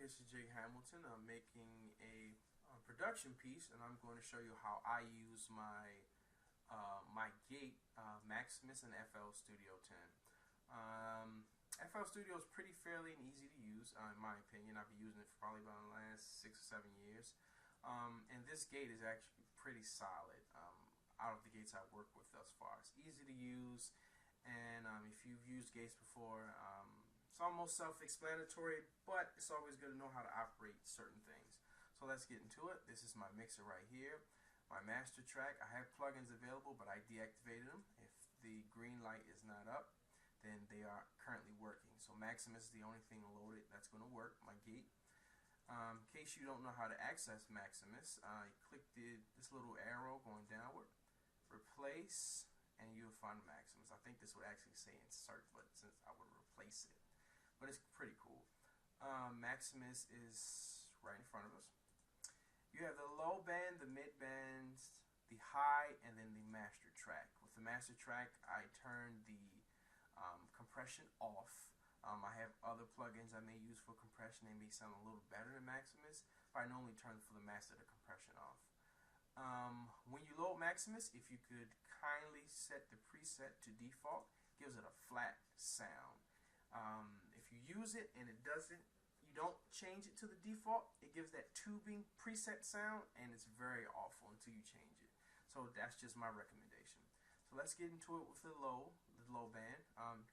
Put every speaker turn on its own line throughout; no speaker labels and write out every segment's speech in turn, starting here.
this is Jay Hamilton. I'm making a production piece, and I'm going to show you how I use my gate Maximus and FL Studio 10. FL Studio is pretty fairly and easy to use, in my opinion. I've been using it for probably about the last 6 or 7 years. And this gate is actually pretty solid out of the gates I've worked with thus far. It's easy to use, and if you've used gates before, it's almost self-explanatory, but it's always good to know how to operate certain things. So let's get into it. This is my mixer right here, my master track. I have plugins available, but I deactivated them. If the green light is not up, then they are currently working. So Maximus is the only thing loaded that's going to work, my gate. In case you don't know how to access Maximus, you click this little arrow going downward, replace, and you'll find Maximus. I think this would actually say insert, but since I would replace it. But it's pretty cool. Maximus is right in front of us. You have the low band, the mid band, the high, and then the master track. With the master track, I turned the compression off. I have other plugins I may use for compression. They may sound a little better than Maximus, but I normally turn for the master the compression off. When you load Maximus, if you could kindly set the preset to default, it gives it a flat sound. If you use it and you don't change it to the default, it gives that tubing preset sound, and it's very awful until you change it. So that's just my recommendation. So let's get into it with the low band.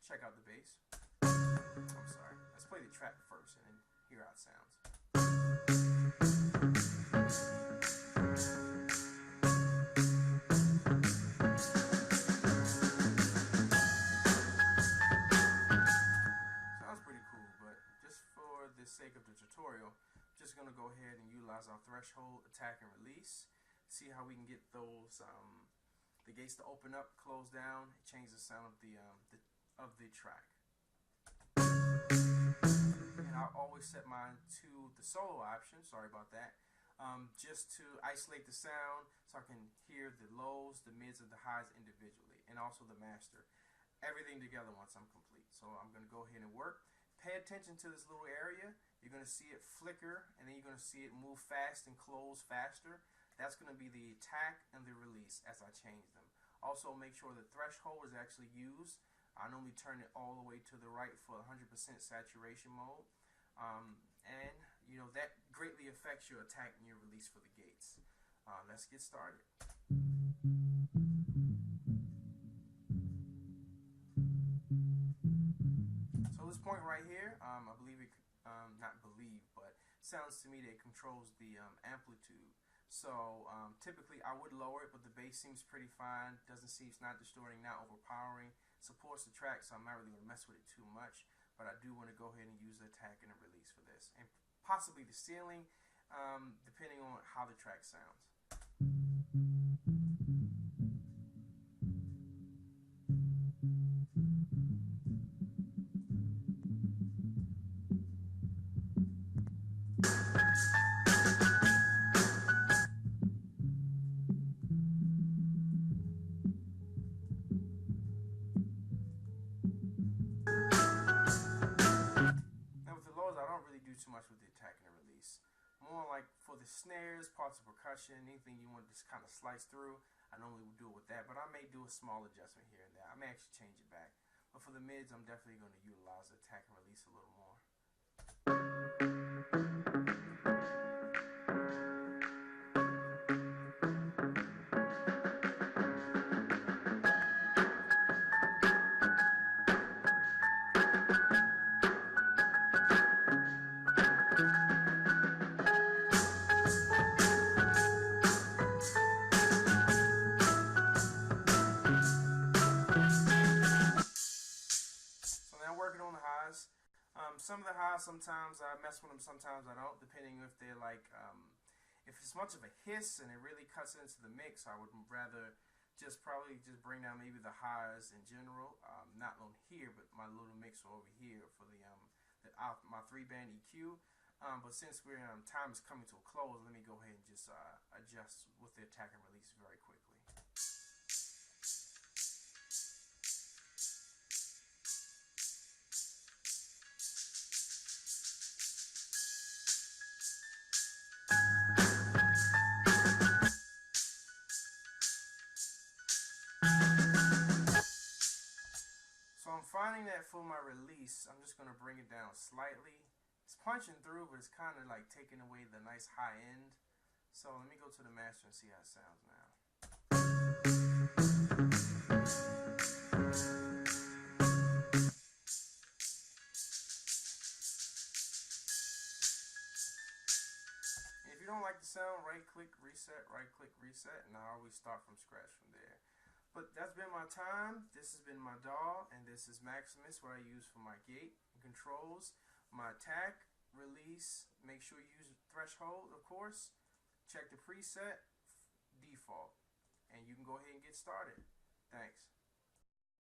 Check out the bass. I'm sorry. Let's play the track first and then hear how it sounds. Sounds pretty cool, but just for the sake of the tutorial, I'm just going to go ahead and utilize our threshold, attack, and release. See how we can get those the gates to open up, close down, change the sound of the track. And I always set mine to the solo option, sorry about that, just to isolate the sound so I can hear the lows, the mids, and the highs individually, and also the master. Everything together once I'm complete. So I'm going to go ahead and work. Pay attention to this little area. You're going to see it flicker, and then you're going to see it move fast and close faster. That's going to be the attack and the release as I change them. Also make sure the threshold is actually used. I normally turn it all the way to the right for 100% saturation mode. And you know that greatly affects your attack and your release for the gates. Let's get started. So this point right here, I believe it, not believe, but sounds to me that it controls the amplitude. So typically I would lower it, but the bass seems pretty fine. Doesn't seem, it's not distorting, not overpowering. Supports the track, so I'm not really going to mess with it too much. But I do want to go ahead and use the attack and the release for this, and possibly the ceiling, depending on how the track sounds. I don't really do too much with the attack and the release. More like for the snares, parts of percussion, anything you want to just kind of slice through, I normally would do it with that, but I may do a small adjustment here and there. I may actually change it back. But for the mids, I'm definitely going to utilize the attack and release a little more. Working on the highs. Some of the highs, sometimes I mess with them, sometimes I don't, depending if they're like, if it's much of a hiss and it really cuts into the mix, I would rather probably just bring down maybe the highs in general, not on here, but my little mixer over here for my 3-band EQ. But since time is coming to a close, let me go ahead and just adjust with the attack and release very quickly. doing that for my release, I'm just going to bring it down slightly. It's punching through, but it's kind of like taking away the nice high end. So let me go to the master and see how it sounds now. If you don't like the sound, right click reset, and I always start from scratch from there. But that's been my time. This has been my DAW, and this is Maximus, what I use for my gate and controls. My attack, release, make sure you use threshold, of course. Check the preset, default, and you can go ahead and get started. Thanks.